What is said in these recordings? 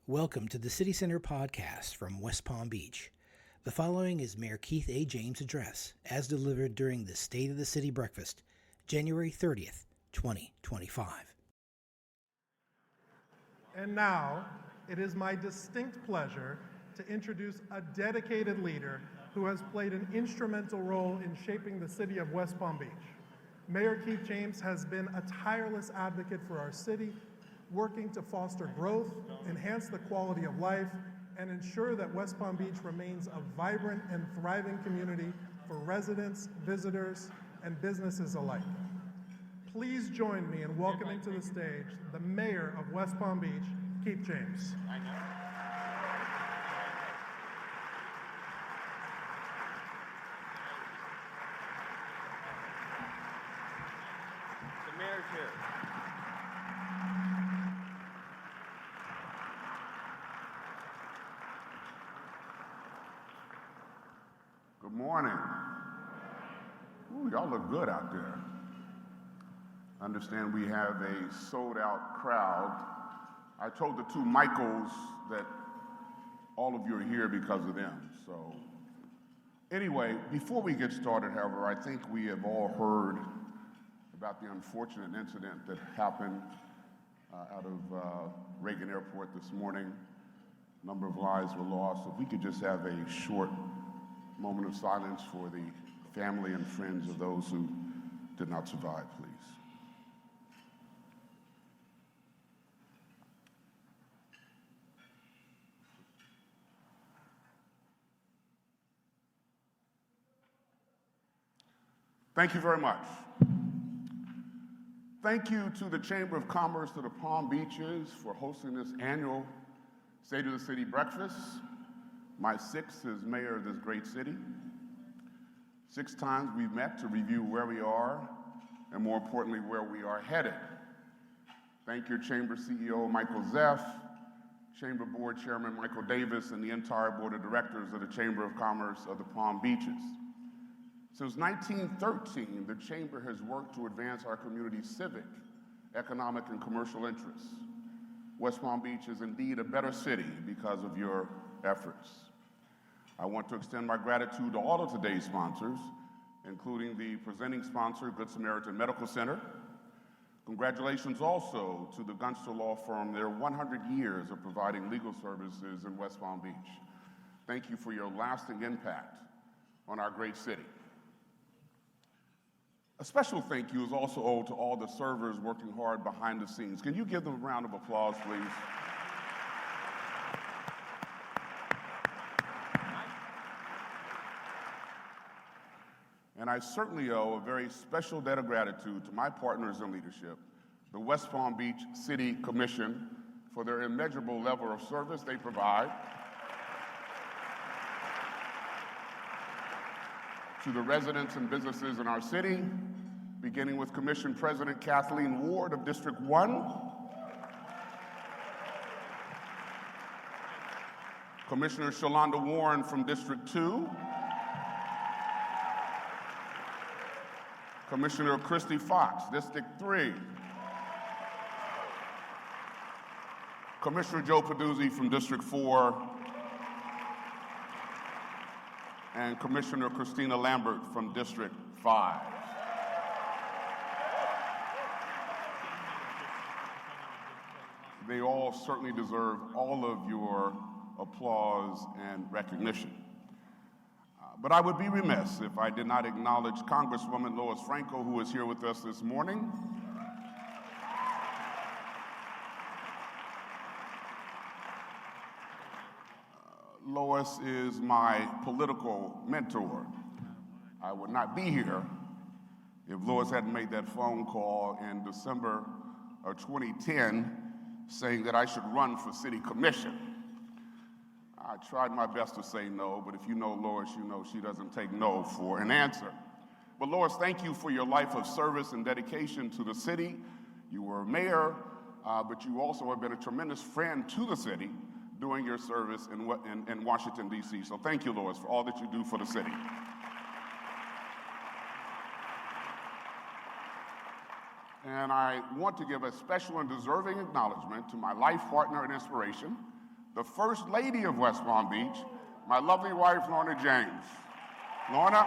Welcome to the City Center podcast from West Palm Beach. The following is Mayor Keith A. James' address as delivered during the State of the City breakfast, January 30th, 2025. And now, it is my distinct pleasure to introduce a dedicated leader who has played an instrumental role in shaping the city of West Palm Beach. Mayor Keith James has been a tireless advocate for our city, working to foster growth, enhance the quality of life, and ensure that West Palm Beach remains a vibrant and thriving community for residents, visitors, and businesses alike. Please join me in welcoming to the stage the Mayor of West Palm Beach, Keith James. The mayor's here. Good morning. Ooh, y'all look good out there. I understand we have a sold-out crowd. I told the two Michaels that all of you are here because of them. So anyway, before we get started, however, I think we have all heard about the unfortunate incident that happened out of Reagan Airport this morning. A number of lives were lost. If we could just have a short moment of silence for the family and friends of those who did not survive, please. Thank you very much. Thank you to the Chamber of Commerce of the Palm Beaches for hosting this annual State of the City breakfast. My sixth as mayor of this great city. 6 times we've met to review where we are and, more importantly, where we are headed. Thank your Chamber CEO, Michael Zeff, Chamber Board Chairman Michael Davis, and the entire Board of Directors of the Chamber of Commerce of the Palm Beaches. Since 1913, the Chamber has worked to advance our community's civic, economic, and commercial interests. West Palm Beach is indeed a better city because of your efforts. I want to extend my gratitude to all of today's sponsors, including the presenting sponsor, Good Samaritan Medical Center. Congratulations also to the Gunster Law Firm, their 100 years of providing legal services in West Palm Beach. Thank you for your lasting impact on our great city. A special thank you is also owed to all the servers working hard behind the scenes. Can you give them a round of applause, please? And I certainly owe a very special debt of gratitude to my partners in leadership, the West Palm Beach City Commission, for their immeasurable level of service they provide, to the residents and businesses in our city, beginning with Commission President Kathleen Ward of District 1, Commissioner Shalonda Warren from District 2, Commissioner Christy Fox, District 3, Commissioner Joe Peduzzi from District 4, and Commissioner Christina Lambert from District 5. They all certainly deserve all of your applause and recognition. But I would be remiss if I did not acknowledge Congresswoman Lois Franco, who is here with us this morning. Lois is my political mentor. I would not be here if Lois hadn't made that phone call in December of 2010 saying that I should run for city commission. I tried my best to say no, but if you know Lois, you know she doesn't take no for an answer. But Lois, thank you for your life of service and dedication to the city. You were mayor, but you also have been a tremendous friend to the city doing your service in Washington, D.C. So thank you, Lois, for all that you do for the city. And I want to give a special and deserving acknowledgement to my life partner and inspiration, the First Lady of West Palm Beach, my lovely wife, Lorna James. Lorna.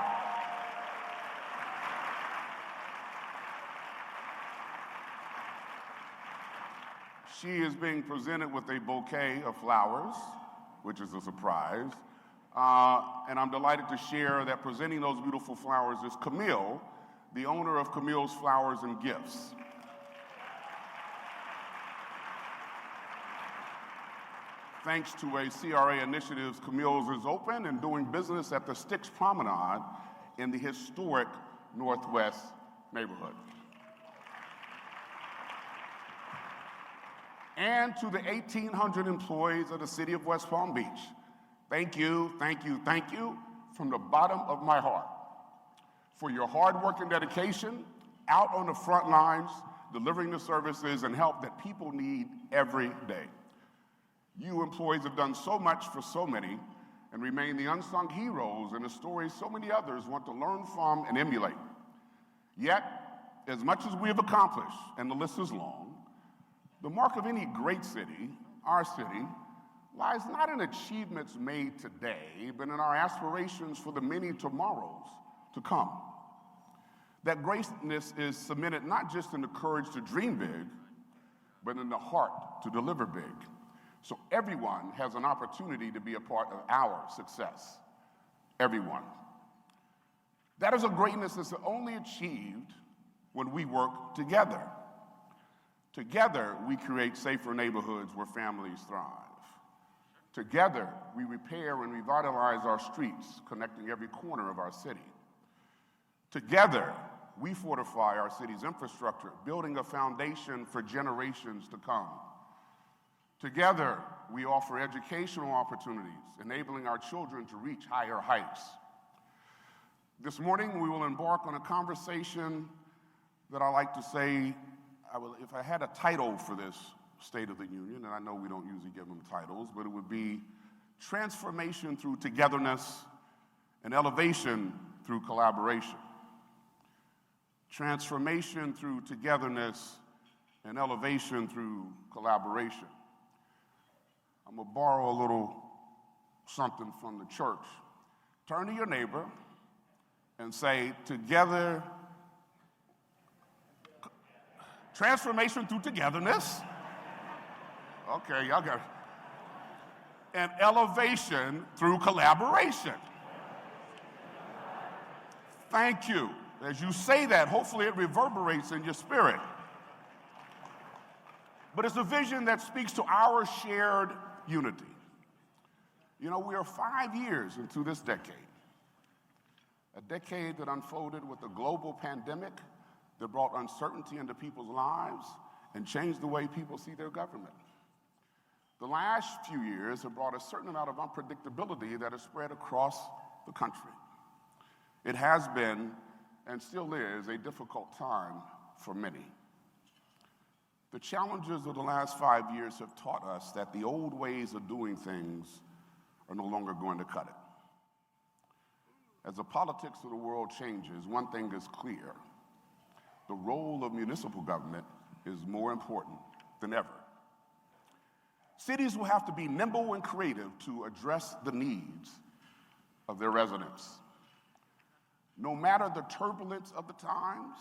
She is being presented with a bouquet of flowers, which is a surprise. And I'm delighted to share that presenting those beautiful flowers is Camille, the owner of Camille's Flowers and Gifts. Thanks to a CRA initiative, Camille's is open and doing business at the Styx Promenade in the historic Northwest neighborhood. And to the 1,800 employees of the city of West Palm Beach, thank you, thank you, thank you from the bottom of my heart for your hard work and dedication out on the front lines, delivering the services and help that people need every day. You employees have done so much for so many and remain the unsung heroes in the stories so many others want to learn from and emulate. Yet, as much as we have accomplished, and the list is long, the mark of any great city, our city, lies not in achievements made today, but in our aspirations for the many tomorrows to come. That greatness is cemented not just in the courage to dream big, but in the heart to deliver big. So everyone has an opportunity to be a part of our success. Everyone. That is a greatness that's only achieved when we work together. Together, we create safer neighborhoods where families thrive. Together, we repair and revitalize our streets, connecting every corner of our city. Together, we fortify our city's infrastructure, building a foundation for generations to come. Together, we offer educational opportunities, enabling our children to reach higher heights. This morning, we will embark on a conversation that I like to say, if I had a title for this State of the Union, and I know we don't usually give them titles, but it would be Transformation Through Togetherness and Elevation Through Collaboration. Transformation through togetherness and elevation through collaboration. I'm going to borrow a little something from the church. Turn to your neighbor and say, together, transformation through togetherness. Okay, y'all got it. And elevation through collaboration. Thank you. As you say that, hopefully it reverberates in your spirit. But it's a vision that speaks to our shared unity. You know, we are 5 years into this decade. A decade that unfolded with a global pandemic that brought uncertainty into people's lives and changed the way people see their government. The last few years have brought a certain amount of unpredictability that has spread across the country. It has been, and still is, a difficult time for many. The challenges of the last 5 years have taught us that the old ways of doing things are no longer going to cut it. As the politics of the world changes, one thing is clear. The role of municipal government is more important than ever. Cities will have to be nimble and creative to address the needs of their residents. No matter the turbulence of the times,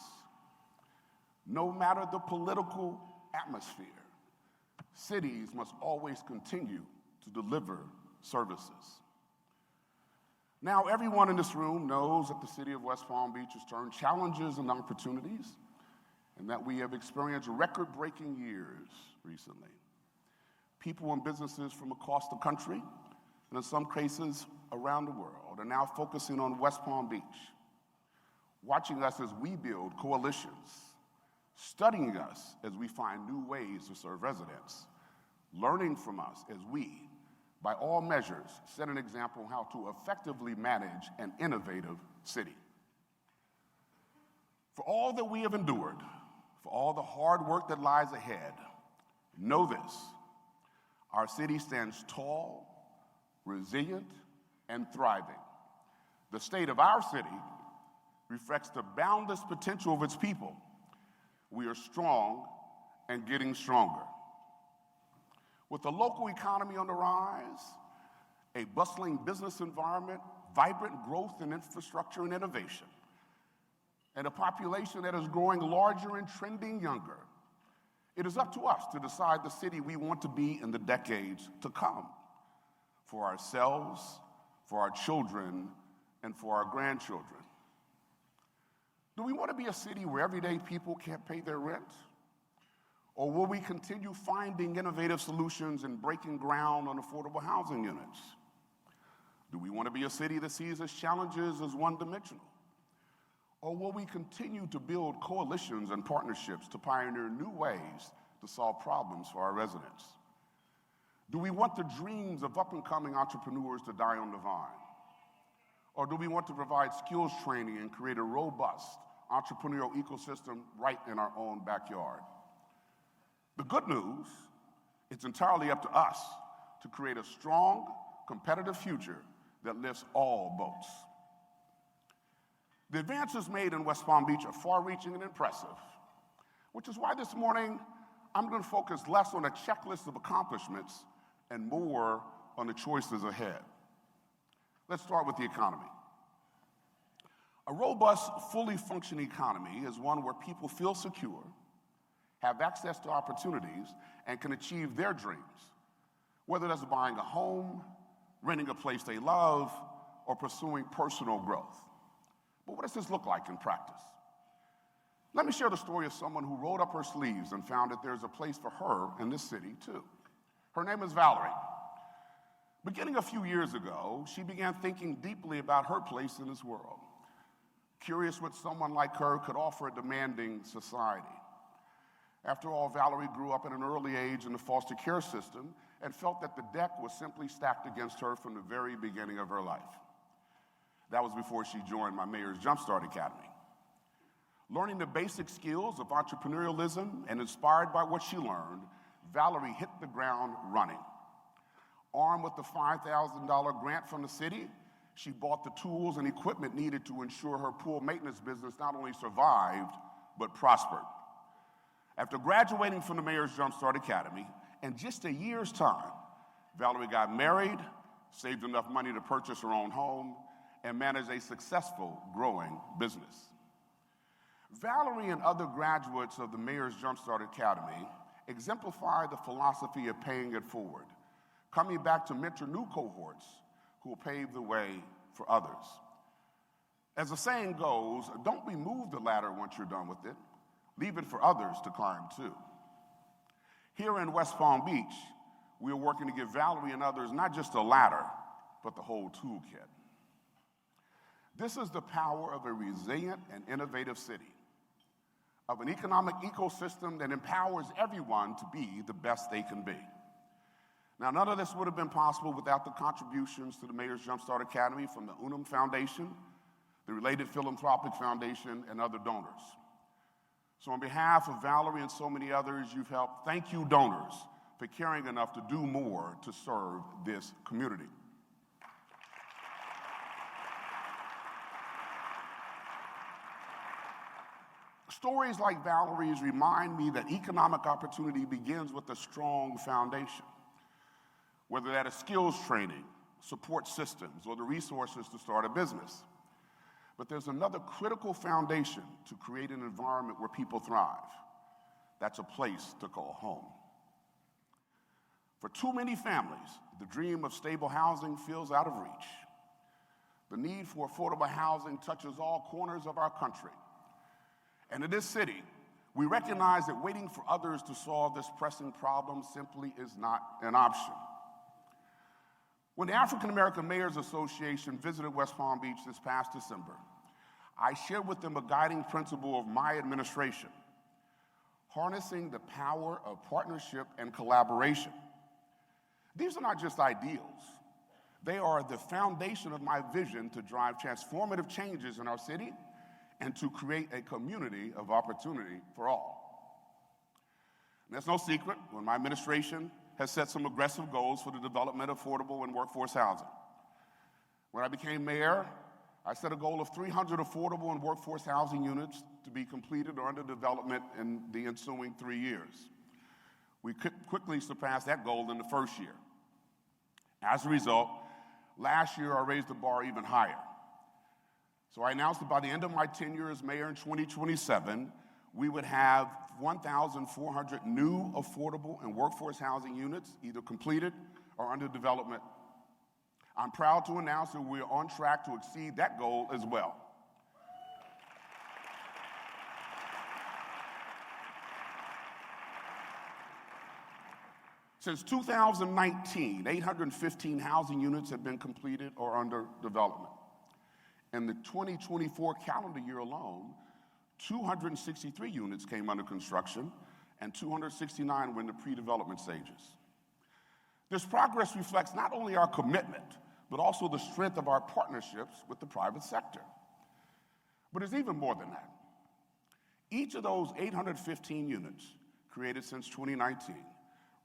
no matter the political atmosphere, cities must always continue to deliver services. Now, everyone in this room knows that the city of West Palm Beach has turned challenges and opportunities, and that we have experienced record-breaking years recently. People and businesses from across the country, and in some cases around the world, are now focusing on West Palm Beach, watching us as we build coalitions, studying us as we find new ways to serve residents, learning from us as we, by all measures, set an example how to effectively manage an innovative city. For all that we have endured, for all the hard work that lies ahead, know this: our city stands tall, resilient, and thriving. The state of our city reflects the boundless potential of its people. We are strong and getting stronger. With the local economy on the rise, a bustling business environment, vibrant growth in infrastructure and innovation, and a population that is growing larger and trending younger, it is up to us to decide the city we want to be in the decades to come, for ourselves, for our children, and for our grandchildren. Do we want to be a city where everyday people can't pay their rent? Or will we continue finding innovative solutions and breaking ground on affordable housing units? Do we want to be a city that sees its challenges as one-dimensional? Or will we continue to build coalitions and partnerships to pioneer new ways to solve problems for our residents? Do we want the dreams of up-and-coming entrepreneurs to die on the vine? Or do we want to provide skills training and create a robust entrepreneurial ecosystem right in our own backyard? The good news, it's entirely up to us to create a strong, competitive future that lifts all boats. The advances made in West Palm Beach are far-reaching and impressive, which is why this morning I'm going to focus less on a checklist of accomplishments and more on the choices ahead. Let's start with the economy. A robust, fully functioning economy is one where people feel secure, have access to opportunities, and can achieve their dreams, whether that's buying a home, renting a place they love, or pursuing personal growth. But what does this look like in practice? Let me share the story of someone who rolled up her sleeves and found that there's a place for her in this city, too. Her name is Valerie. Beginning a few years ago, she began thinking deeply about her place in this world, curious what someone like her could offer a demanding society. After all, Valerie grew up at an early age in the foster care system and felt that the deck was simply stacked against her from the very beginning of her life. That was before she joined my Mayor's Jumpstart Academy. Learning the basic skills of entrepreneurialism and inspired by what she learned, Valerie hit the ground running. Armed with the $5,000 grant from the city, she bought the tools and equipment needed to ensure her pool maintenance business not only survived, but prospered. After graduating from the Mayor's Jumpstart Academy, in just a year's time, Valerie got married, saved enough money to purchase her own home, and managed a successful, growing business. Valerie and other graduates of the Mayor's Jumpstart Academy exemplify the philosophy of paying it forward, coming back to mentor new cohorts who will pave the way for others. As the saying goes, don't remove the ladder once you're done with it. Leave it for others to climb too. Here in West Palm Beach, we are working to give Valerie and others not just a ladder, but the whole toolkit. This is the power of a resilient and innovative city, of an economic ecosystem that empowers everyone to be the best they can be. Now, none of this would have been possible without the contributions to the Mayor's Jumpstart Academy from the Unum Foundation, the related Philanthropic Foundation, and other donors. So on behalf of Valerie and so many others you've helped, thank you, donors, for caring enough to do more to serve this community. Stories like Valerie's remind me that economic opportunity begins with a strong foundation, whether that is skills training, support systems, or the resources to start a business. But there's another critical foundation to create an environment where people thrive. That's a place to call home. For too many families, the dream of stable housing feels out of reach. The need for affordable housing touches all corners of our country. And in this city, we recognize that waiting for others to solve this pressing problem simply is not an option. When the African American Mayors Association visited West Palm Beach this past December, I shared with them a guiding principle of my administration: harnessing the power of partnership and collaboration. These are not just ideals. They are the foundation of my vision to drive transformative changes in our city and to create a community of opportunity for all. And that's no secret, when my administration has set some aggressive goals for the development of affordable and workforce housing. When I became mayor, I set a goal of 300 affordable and workforce housing units to be completed or under development in the ensuing 3 years. We quickly surpassed that goal in the first year. As a result, last year I raised the bar even higher. So I announced that by the end of my tenure as mayor in 2027, we would have 1,400 new affordable and workforce housing units either completed or under development. I'm proud to announce that we're on track to exceed that goal as well. Since 2019, 815 housing units have been completed or under development. In the 2024 calendar year alone, 263 units came under construction and 269 were in the pre-development stages. This progress reflects not only our commitment, but also the strength of our partnerships with the private sector. But it's even more than that. Each of those 815 units created since 2019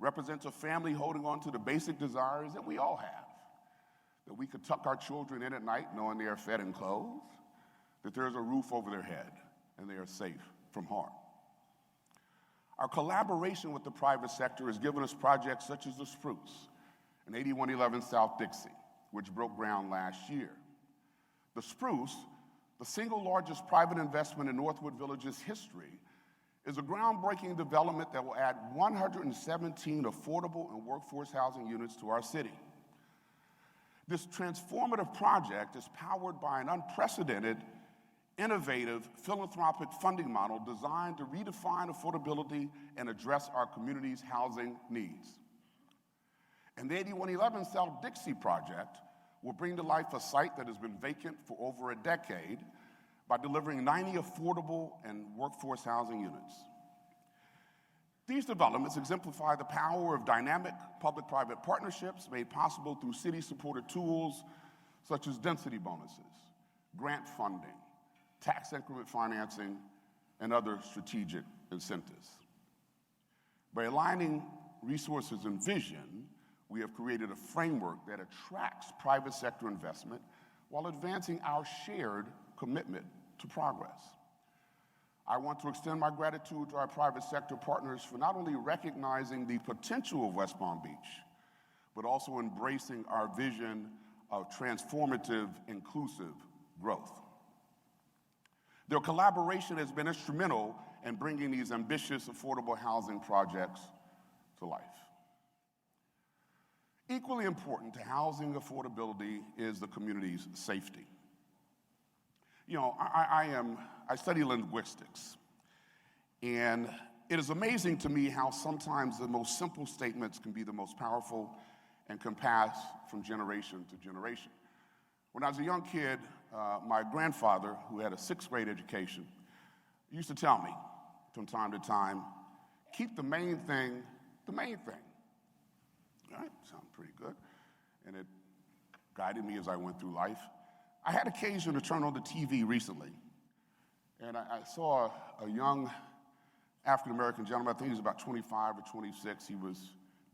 represents a family holding on to the basic desires that we all have. That we could tuck our children in at night knowing they are fed and clothed, that there is a roof over their head, and they are safe from harm. Our collaboration with the private sector has given us projects such as the Spruce and 8111 South Dixie, which broke ground last year. The Spruce, the single largest private investment in Northwood Village's history, is a groundbreaking development that will add 117 affordable and workforce housing units to our city. This transformative project is powered by an unprecedented, innovative, philanthropic funding model designed to redefine affordability and address our community's housing needs. And the 8111 South Dixie project will bring to life a site that has been vacant for over a decade by delivering 90 affordable and workforce housing units. These developments exemplify the power of dynamic public-private partnerships made possible through city-supported tools such as density bonuses, grant funding, tax increment financing, and other strategic incentives. By aligning resources and vision, we have created a framework that attracts private sector investment while advancing our shared commitment to progress. I want to extend my gratitude to our private sector partners for not only recognizing the potential of West Palm Beach, but also embracing our vision of transformative, inclusive growth. Their collaboration has been instrumental in bringing these ambitious, affordable housing projects to life. Equally important to housing affordability is the community's safety. You know, I study linguistics, and it is amazing to me how sometimes the most simple statements can be the most powerful and can pass from generation to generation. When I was a young kid, my grandfather, who had a sixth grade education, used to tell me from time to time, keep the main thing the main thing. All right, sounds pretty good. And it guided me as I went through life. I had occasion to turn on the TV recently, and I saw a young African-American gentleman, I think he was about 25 or 26, he was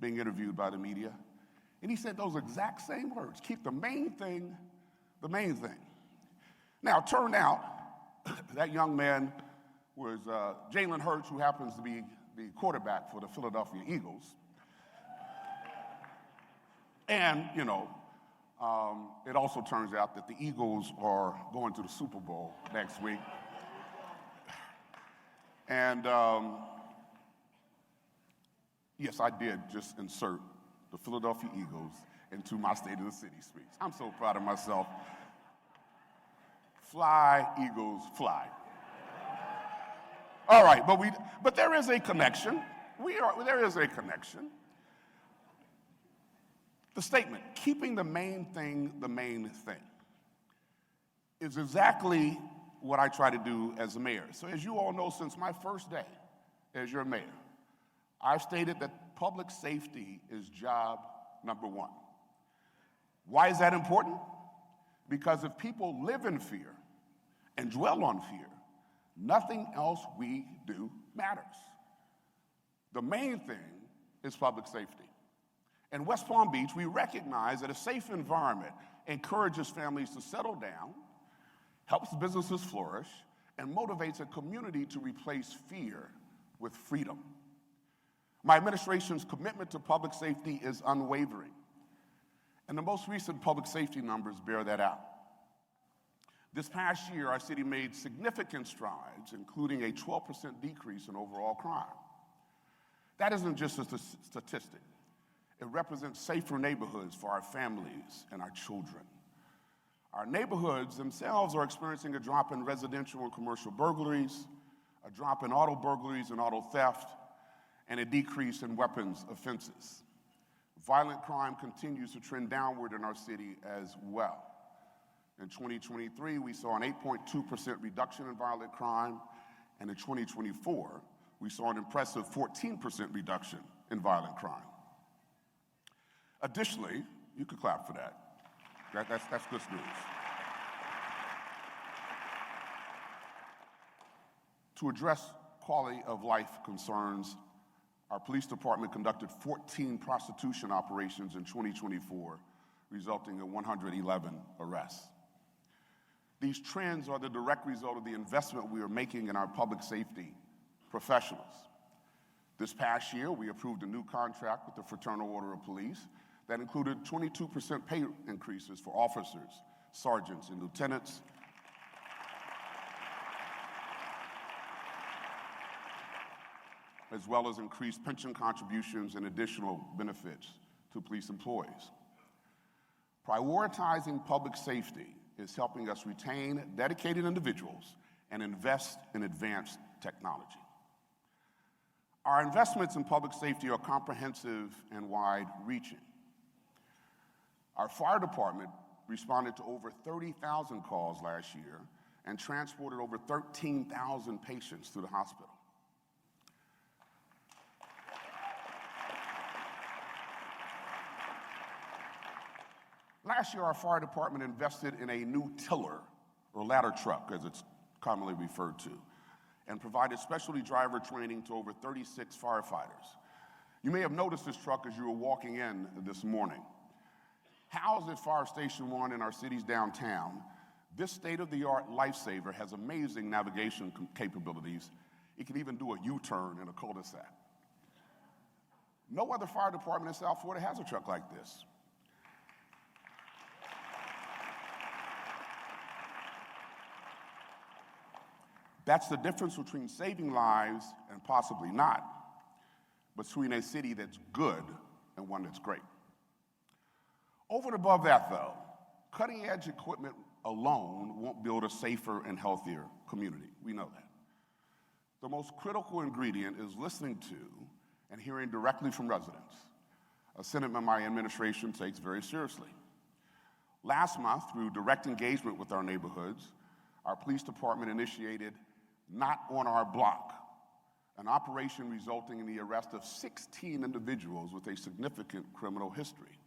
being interviewed by the media, and he said those exact same words, keep the main thing the main thing. Now, it turned out that young man was Jalen Hurts, who happens to be the quarterback for the Philadelphia Eagles. And, you know, it also turns out that the Eagles are going to the Super Bowl next week. And yes, I did just insert the Philadelphia Eagles into my State of the City speech. I'm so proud of myself. Fly, Eagles, fly. All right, but there is a connection. There is a connection. The statement, keeping the main thing the main thing, is exactly what I try to do as a mayor. So as you all know, since my first day as your mayor, I've stated that public safety is job number one. Why is that important? Because if people live in fear and dwell on fear, nothing else we do matters. The main thing is public safety. In West Palm Beach, we recognize that a safe environment encourages families to settle down, helps businesses flourish, and motivates a community to replace fear with freedom. My administration's commitment to public safety is unwavering, and the most recent public safety numbers bear that out. This past year, our city made significant strides, including a 12% decrease in overall crime. That isn't just a statistic. It represents safer neighborhoods for our families and our children. Our neighborhoods themselves are experiencing a drop in residential and commercial burglaries, a drop in auto burglaries and auto theft, and a decrease in weapons offenses. Violent crime continues to trend downward in our city as well. In 2023, we saw an 8.2% reduction in violent crime, and in 2024, we saw an impressive 14% reduction in violent crime. Additionally, you could clap for that. That's good news. To address quality of life concerns, our police department conducted 14 prostitution operations in 2024, resulting in 111 arrests. These trends are the direct result of the investment we are making in our public safety professionals. This past year, we approved a new contract with the Fraternal Order of Police that included 22% pay increases for officers, sergeants, and lieutenants, as well as increased pension contributions and additional benefits to police employees. Prioritizing public safety is helping us retain dedicated individuals and invest in advanced technology. Our investments in public safety are comprehensive and wide-reaching. Our fire department responded to over 30,000 calls last year and transported over 13,000 patients to the hospital. Last year, our fire department invested in a new tiller, or ladder truck, as it's commonly referred to, and provided specialty driver training to over 36 firefighters. You may have noticed this truck as you were walking in this morning. Housed at Fire Station 1 in our city's downtown, this state-of-the-art lifesaver has amazing navigation capabilities. It can even do a U-turn in a cul-de-sac. No other fire department in South Florida has a truck like this. That's the difference between saving lives and possibly not, between a city that's good and one that's great. Over and above that, though, cutting-edge equipment alone won't build a safer and healthier community. We know that. The most critical ingredient is listening to and hearing directly from residents, a sentiment my administration takes very seriously. Last month, through direct engagement with our neighborhoods, our police department initiated Not on Our Block, an operation resulting in the arrest of 16 individuals with a significant criminal history.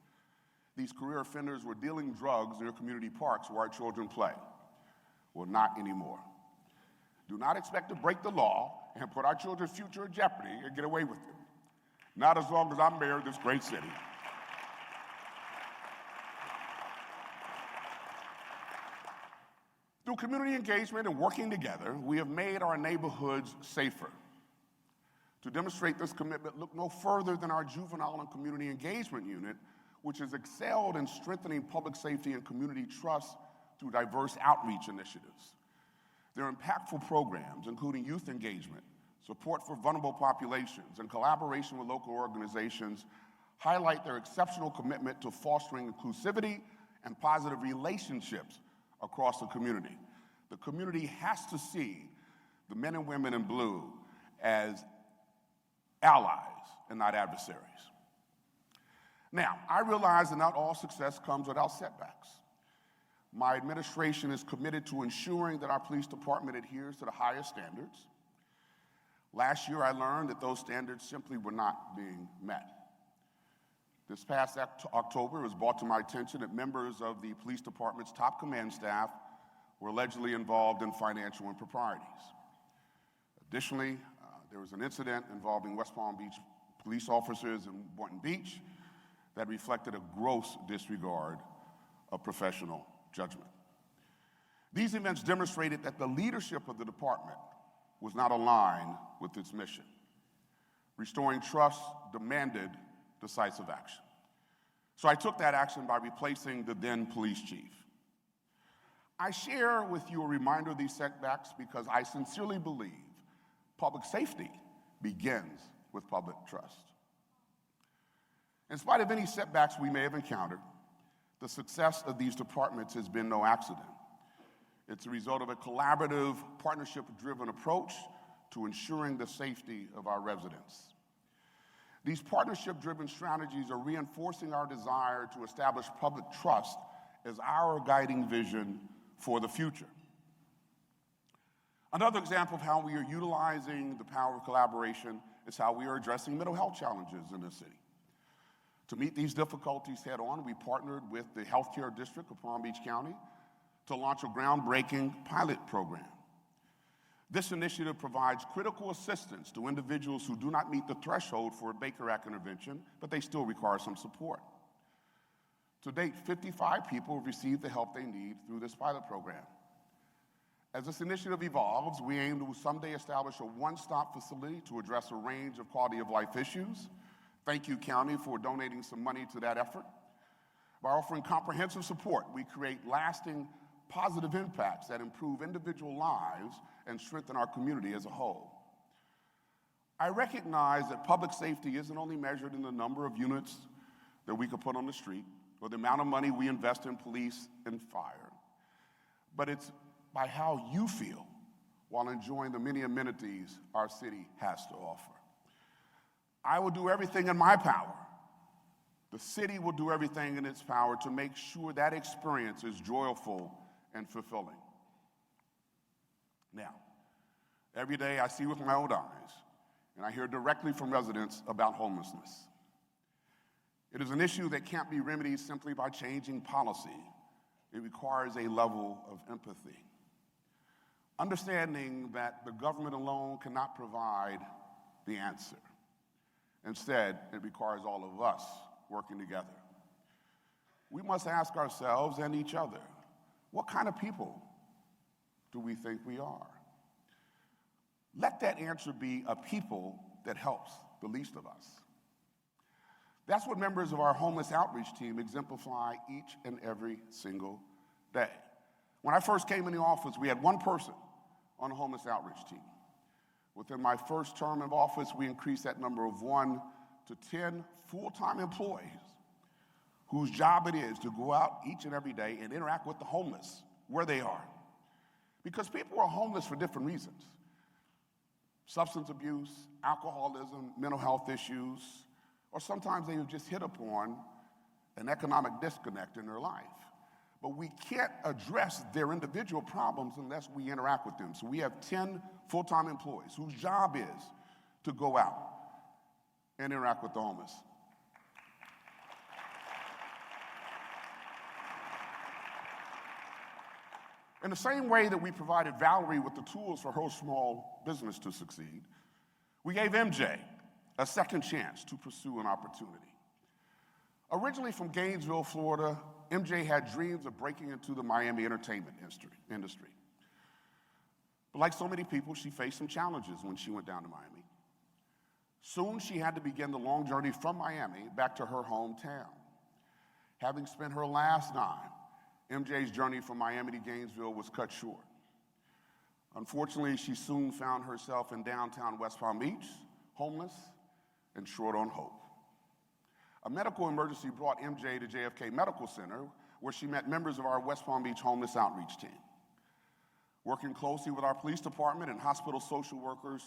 These career offenders were dealing drugs near community parks where our children play. Well, not anymore. Do not expect to break the law and put our children's future in jeopardy and get away with it. Not as long as I'm mayor of this great city. Through community engagement and working together, we have made our neighborhoods safer. To demonstrate this commitment, look no further than our Juvenile and Community Engagement Unit, which has excelled in strengthening public safety and community trust through diverse outreach initiatives. Their impactful programs, including youth engagement, support for vulnerable populations, and collaboration with local organizations, highlight their exceptional commitment to fostering inclusivity and positive relationships across the community. The community has to see the men and women in blue as allies and not adversaries. Now, I realize that not all success comes without setbacks. My administration is committed to ensuring that our police department adheres to the highest standards. Last year, I learned that those standards simply were not being met. This past October, it was brought to my attention that members of the police department's top command staff were allegedly involved in financial improprieties. Additionally, there was an incident involving West Palm Beach police officers in Boynton Beach that reflected a gross disregard of professional judgment. These events demonstrated that the leadership of the department was not aligned with its mission. Restoring trust demanded decisive action. So I took that action by replacing the then police chief. I share with you a reminder of these setbacks because I sincerely believe public safety begins with public trust. In spite of any setbacks we may have encountered, the success of these departments has been no accident. It's a result of a collaborative, partnership-driven approach to ensuring the safety of our residents. These partnership-driven strategies are reinforcing our desire to establish public trust as our guiding vision for the future. Another example of how we are utilizing the power of collaboration is how we are addressing mental health challenges in the city. To meet these difficulties head on, we partnered with the Healthcare District of Palm Beach County to launch a groundbreaking pilot program. This initiative provides critical assistance to individuals who do not meet the threshold for a Baker Act intervention, but they still require some support. To date, 55 people have received the help they need through this pilot program. As this initiative evolves, we aim to someday establish a one-stop facility to address a range of quality of life issues. Thank you, County, for donating some money to that effort. By offering comprehensive support, we create lasting positive impacts that improve individual lives and strengthen our community as a whole. I recognize that public safety isn't only measured in the number of units that we could put on the street or the amount of money we invest in police and fire, but it's by how you feel while enjoying the many amenities our city has to offer. I will do everything in my power. The city will do everything in its power to make sure that experience is joyful and fulfilling. Now, every day I see with my own eyes, and I hear directly from residents about homelessness. It is an issue that can't be remedied simply by changing policy. It requires a level of empathy. Understanding that the government alone cannot provide the answer. Instead, it requires all of us working together. We must ask ourselves and each other, what kind of people do we think we are? Let that answer be a people that helps the least of us. That's what members of our homeless outreach team exemplify each and every single day. When I first came in the office, we had one person on the homeless outreach team. Within my first term of office, we increased that number of 1 to 10 full-time employees whose job it is to go out each and every day and interact with the homeless where they are. Because people are homeless for different reasons. Substance abuse, alcoholism, mental health issues, or sometimes they have just hit upon an economic disconnect in their life. But we can't address their individual problems unless we interact with them. So we have 10 full-time employees whose job is to go out and interact with the homeless. In the same way that we provided Valerie with the tools for her small business to succeed, we gave MJ a second chance to pursue an opportunity. Originally from Gainesville, Florida, MJ had dreams of breaking into the Miami entertainment industry. But like so many people, she faced some challenges when she went down to Miami. Soon she had to begin the long journey from Miami back to her hometown. Having spent her last dime, MJ's journey from Miami to Gainesville was cut short. Unfortunately, she soon found herself in downtown West Palm Beach, homeless and short on hope. A medical emergency brought MJ to JFK Medical Center, where she met members of our West Palm Beach homeless outreach team. Working closely with our police department and hospital social workers,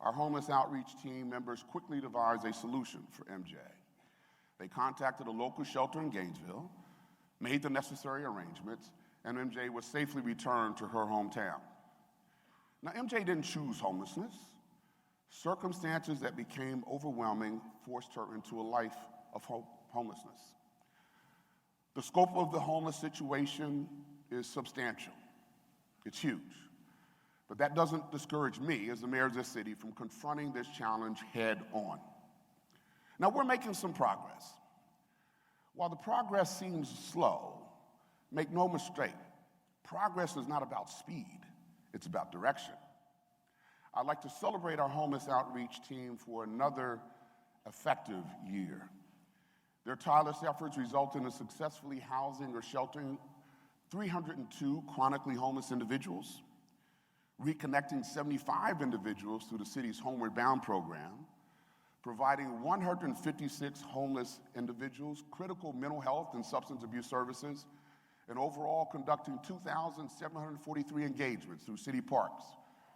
our homeless outreach team members quickly devised a solution for MJ. They contacted a local shelter in Gainesville, made the necessary arrangements, and MJ was safely returned to her hometown. Now, MJ didn't choose homelessness. Circumstances that became overwhelming forced her into a life of homelessness. The scope of the homeless situation is substantial. It's huge. But that doesn't discourage me as the mayor of this city from confronting this challenge head on. Now, we're making some progress. While the progress seems slow, make no mistake, progress is not about speed, it's about direction. I'd like to celebrate our homeless outreach team for another effective year. Their tireless efforts result in successfully housing or sheltering 302 chronically homeless individuals, reconnecting 75 individuals through the city's Homeward Bound program, providing 156 homeless individuals critical mental health and substance abuse services, and overall conducting 2,743 engagements through city parks,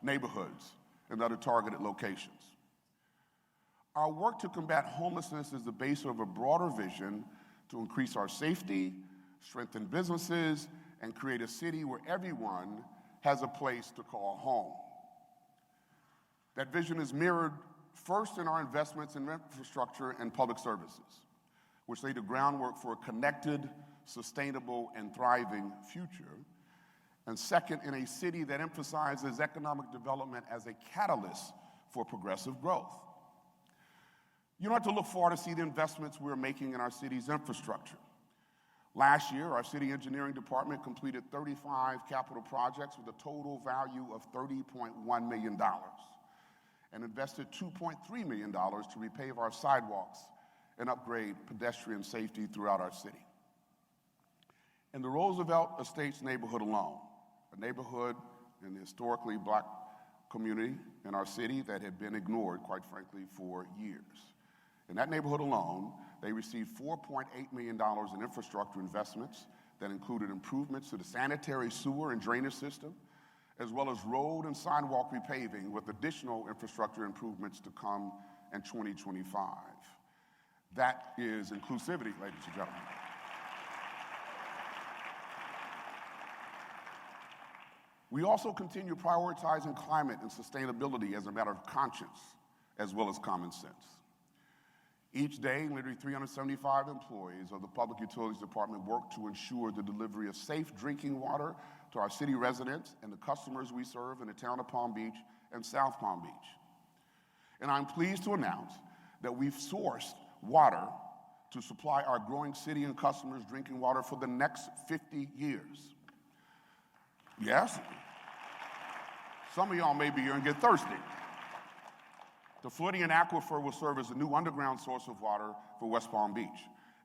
neighborhoods, and other targeted locations. Our work to combat homelessness is the base of a broader vision to increase our safety, strengthen businesses, and create a city where everyone has a place to call home. That vision is mirrored first in our investments in infrastructure and public services, which lay the groundwork for a connected, sustainable, and thriving future. And second, in a city that emphasizes economic development as a catalyst for progressive growth. You don't have to look far to see the investments we're making in our city's infrastructure. Last year, our city engineering department completed 35 capital projects with a total value of $30.1 million and invested $2.3 million to repave our sidewalks and upgrade pedestrian safety throughout our city. In the Roosevelt Estates neighborhood alone, a neighborhood in the historically black community in our city that had been ignored, quite frankly, for years. In that neighborhood alone, they received $4.8 million in infrastructure investments that included improvements to the sanitary sewer and drainage system, as well as road and sidewalk repaving with additional infrastructure improvements to come in 2025. That is inclusivity, ladies and gentlemen. We also continue prioritizing climate and sustainability as a matter of conscience, as well as common sense. Each day, literally 375 employees of the Public Utilities Department work to ensure the delivery of safe drinking water to our city residents and the customers we serve in the town of Palm Beach and South Palm Beach. And I'm pleased to announce that we've sourced water to supply our growing city and customers drinking water for the next 50 years. Yes? Some of y'all may be here and get thirsty. The Floridian Aquifer will serve as a new underground source of water for West Palm Beach.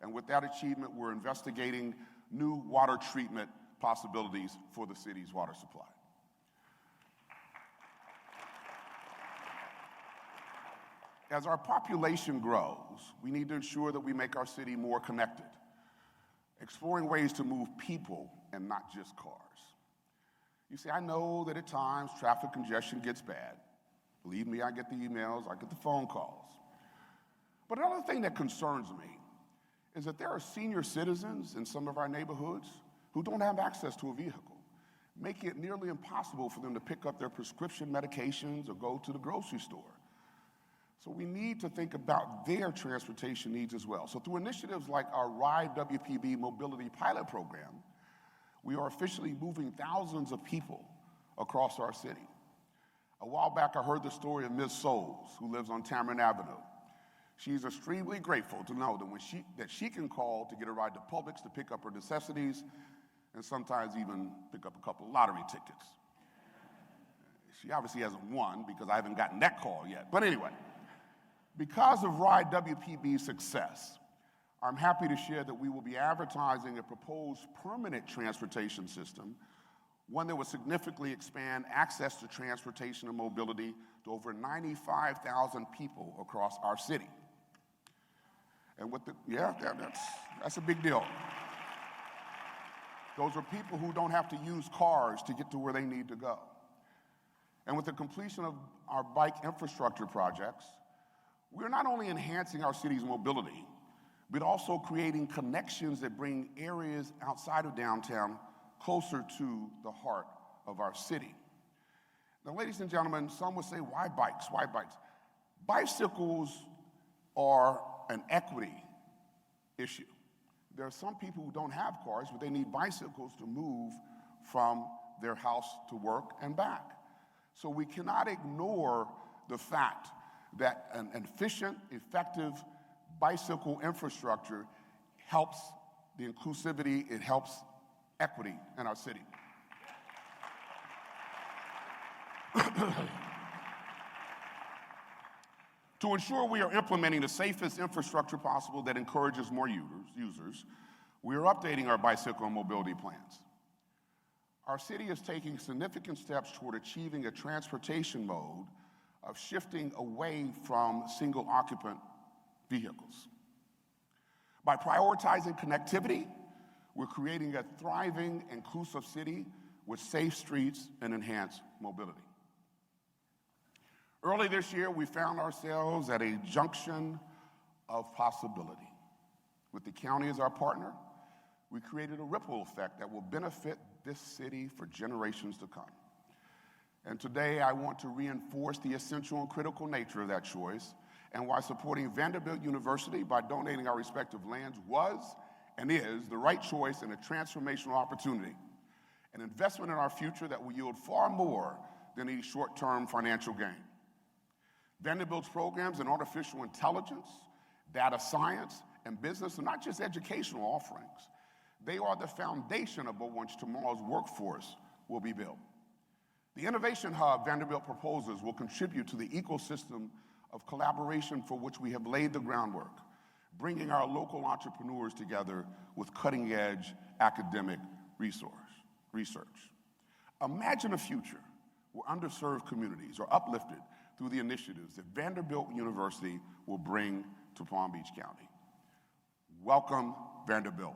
And with that achievement, we're investigating new water treatment possibilities for the city's water supply. As our population grows, we need to ensure that we make our city more connected, exploring ways to move people and not just cars. You see, I know that at times traffic congestion gets bad. Believe me, I get the emails, I get the phone calls. But another thing that concerns me is that there are senior citizens in some of our neighborhoods who don't have access to a vehicle, making it nearly impossible for them to pick up their prescription medications or go to the grocery store. So we need to think about their transportation needs as well. So through initiatives like our Ride WPB Mobility Pilot Program, we are officially moving thousands of people across our city. A while back, I heard the story of Ms. Souls, who lives on Tamarind Avenue. She's extremely grateful to know that she can call to get a ride to Publix to pick up her necessities and sometimes even pick up a couple of lottery tickets. She obviously hasn't won because I haven't gotten that call yet. But anyway, because of Ride WPB's success, I'm happy to share that we will be advertising a proposed permanent transportation system, one that would significantly expand access to transportation and mobility to over 95,000 people across our city. And that's a big deal. Those are people who don't have to use cars to get to where they need to go. And with the completion of our bike infrastructure projects, we're not only enhancing our city's mobility, but also creating connections that bring areas outside of downtown closer to the heart of our city. Now, ladies and gentlemen, some would say, why bikes? Why bikes? Bicycles are an equity issue. There are some people who don't have cars, but they need bicycles to move from their house to work and back. So we cannot ignore the fact that an efficient, effective bicycle infrastructure helps the inclusivity, it helps equity in our city. To ensure we are implementing the safest infrastructure possible that encourages more users, we are updating our bicycle and mobility plans. Our city is taking significant steps toward achieving a transportation mode of shifting away from single-occupant vehicles. By prioritizing connectivity, we're creating a thriving, inclusive city with safe streets and enhanced mobility. Early this year, we found ourselves at a junction of possibility. With the county as our partner, we created a ripple effect that will benefit this city for generations to come. And today, I want to reinforce the essential and critical nature of that choice and why supporting Vanderbilt University by donating our respective lands was and is the right choice and a transformational opportunity, an investment in our future that will yield far more than any short-term financial gain. Vanderbilt's programs in artificial intelligence, data science, and business are not just educational offerings. They are the foundation upon which tomorrow's workforce will be built. The Innovation Hub Vanderbilt proposes will contribute to the ecosystem of collaboration for which we have laid the groundwork, bringing our local entrepreneurs together with cutting-edge academic research. Imagine a future where underserved communities are uplifted through the initiatives that Vanderbilt University will bring to Palm Beach County. Welcome, Vanderbilt.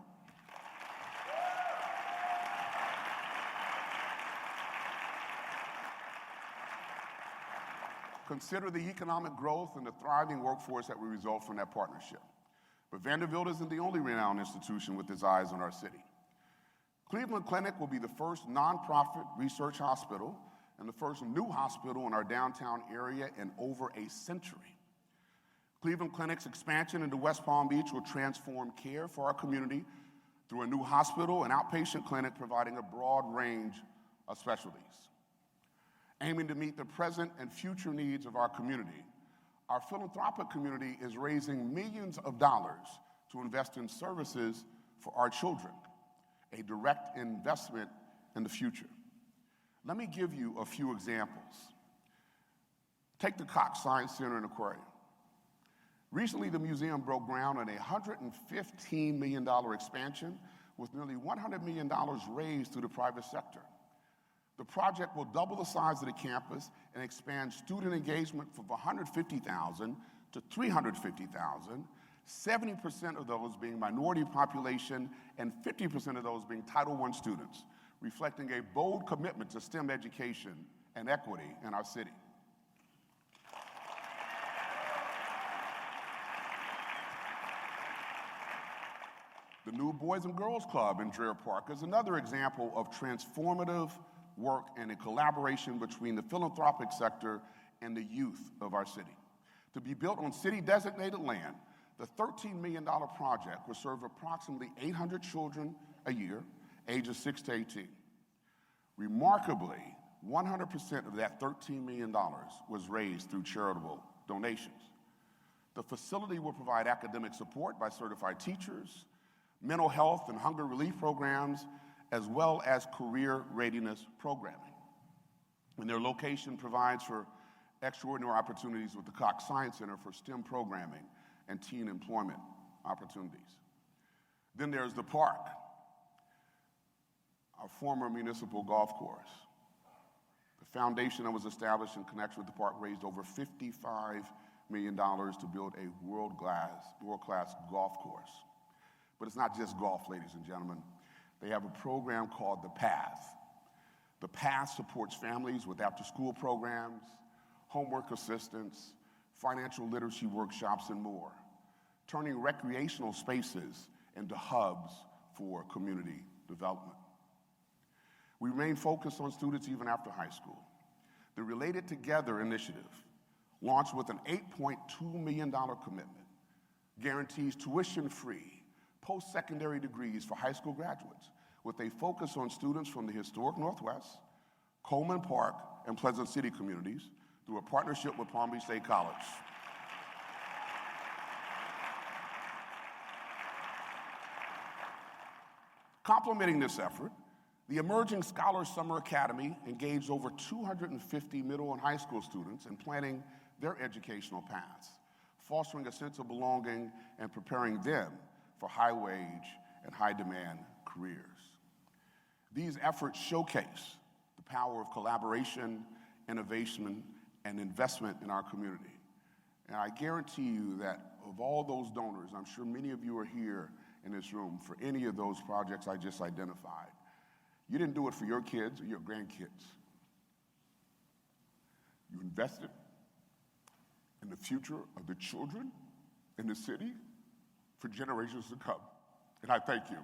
Consider the economic growth and the thriving workforce that will result from that partnership. But Vanderbilt isn't the only renowned institution with its eyes on our city. Cleveland Clinic will be the first nonprofit research hospital and the first new hospital in our downtown area in over a century. Cleveland Clinic's expansion into West Palm Beach will transform care for our community through a new hospital and outpatient clinic providing a broad range of specialties. Aiming to meet the present and future needs of our community, our philanthropic community is raising millions of dollars to invest in services for our children, a direct investment in the future. Let me give you a few examples. Take the Cox Science Center and Aquarium. Recently, the museum broke ground on a $115 million expansion with nearly $100 million raised through the private sector. The project will double the size of the campus and expand student engagement from 150,000 to 350,000, 70% of those being minority population and 50% of those being Title I students, reflecting a bold commitment to STEM education and equity in our city. The new Boys and Girls Club in Dreher Park is another example of transformative work and a collaboration between the philanthropic sector and the youth of our city. To be built on city-designated land, the $13 million project will serve approximately 800 children a year, ages 6 to 18. Remarkably, 100% of that $13 million was raised through charitable donations. The facility will provide academic support by certified teachers, mental health and hunger relief programs, as well as career readiness programming. And their location provides for extraordinary opportunities with the Cox Science Center for STEM programming and teen employment opportunities. Then there's the park, our former municipal golf course. The foundation that was established in connection with the park raised over $55 million to build a world-class golf course. But it's not just golf, ladies and gentlemen. They have a program called The Path. The Path supports families with after-school programs, homework assistance, financial literacy workshops, and more, turning recreational spaces into hubs for community development. We remain focused on students even after high school. The Related Together initiative, launched with an $8.2 million commitment, guarantees tuition-free post-secondary degrees for high school graduates with a focus on students from the historic Northwest, Coleman Park, and Pleasant City communities through a partnership with Palm Beach State College. Complementing this effort, the Emerging Scholars Summer Academy engaged over 250 middle and high school students in planning their educational paths, fostering a sense of belonging and preparing them for high-wage and high-demand careers. These efforts showcase the power of collaboration, innovation, and investment in our community. And I guarantee you that of all those donors, I'm sure many of you are here in this room for any of those projects I just identified. You didn't do it for your kids or your grandkids. You invested in the future of the children in the city for generations to come. And I thank you.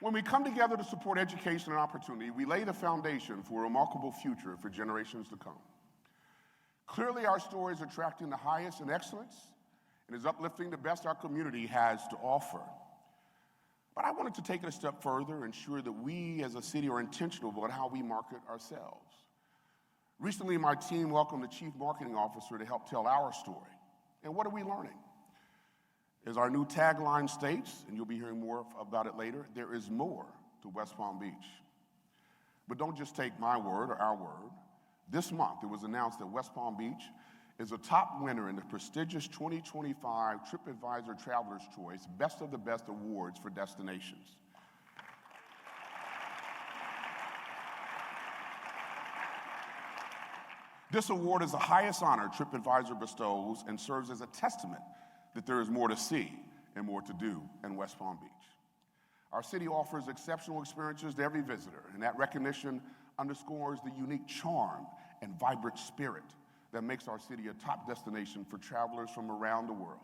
When we come together to support education and opportunity, we lay the foundation for a remarkable future for generations to come. Clearly, our story is attracting the highest in excellence and is uplifting the best our community has to offer. But I wanted to take it a step further and ensure that we as a city are intentional about how we market ourselves. Recently, my team welcomed the Chief Marketing Officer to help tell our story. And what are we learning? As our new tagline states, and you'll be hearing more about it later, there is more to West Palm Beach. But don't just take my word or our word. This month, it was announced that West Palm Beach is a top winner in the prestigious 2025 TripAdvisor Traveler's Choice Best of the Best Awards for Destinations. This award is the highest honor TripAdvisor bestows and serves as a testament that there is more to see and more to do in West Palm Beach. Our city offers exceptional experiences to every visitor, and that recognition underscores the unique charm and vibrant spirit that makes our city a top destination for travelers from around the world.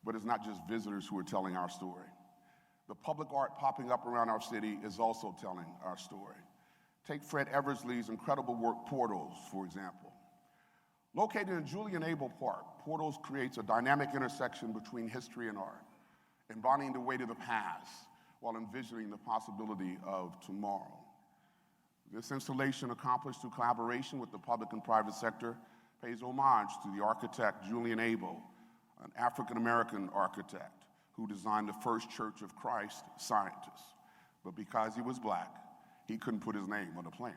But it's not just visitors who are telling our story. The public art popping up around our city is also telling our story. Take Fred Eversley's incredible work, Portals, for example. Located in Julian Abel Park, Portals creates a dynamic intersection between history and art, embodying the weight of the past while envisioning the possibility of tomorrow. This installation, accomplished through collaboration with the public and private sector, pays homage to the architect Julian Abel, an African-American architect who designed the first Church of Christ scientist. But because he was black, he couldn't put his name on the plans.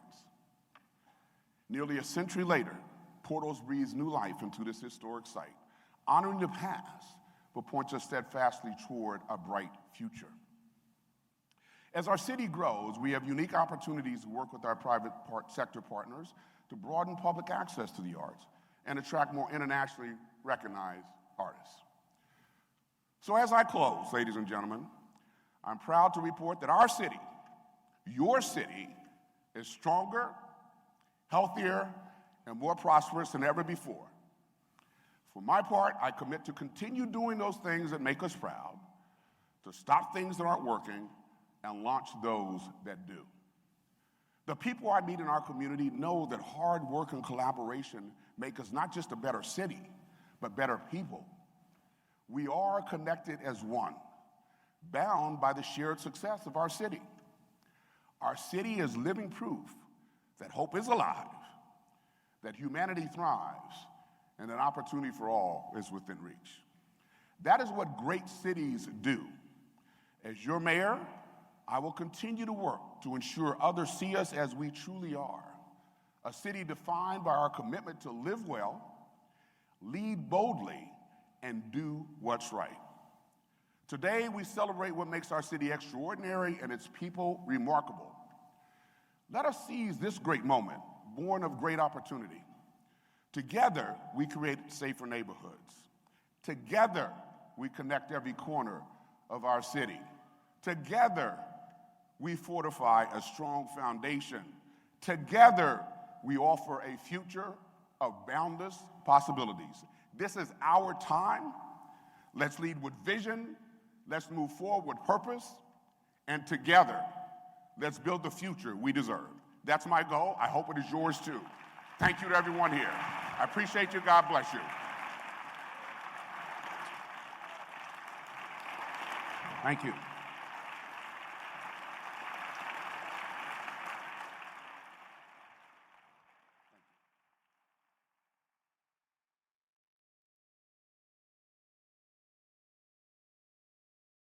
Nearly a century later, Portals breathes new life into this historic site, honoring the past, but points us steadfastly toward a bright future. As our city grows, we have unique opportunities to work with our private sector partners to broaden public access to the arts and attract more internationally recognized artists. So as I close, ladies and gentlemen, I'm proud to report that our city, your city, is stronger, healthier, and more prosperous than ever before. For my part, I commit to continue doing those things that make us proud, to stop things that aren't working, and launch those that do. The people I meet in our community know that hard work and collaboration make us not just a better city, but better people. We are connected as one, bound by the shared success of our city. Our city is living proof that hope is alive, that humanity thrives, and that opportunity for all is within reach. That is what great cities do. As your mayor, I will continue to work to ensure others see us as we truly are, a city defined by our commitment to live well, lead boldly, and do what's right. Today, we celebrate what makes our city extraordinary and its people remarkable. Let us seize this great moment, born of great opportunity. Together, we create safer neighborhoods. Together, we connect every corner of our city. Together, we fortify a strong foundation. Together, we offer a future of boundless possibilities. This is our time. Let's lead with vision. Let's move forward with purpose. And together, let's build the future we deserve. That's my goal. I hope it is yours too. Thank you to everyone here. I appreciate you. God bless you. Thank you.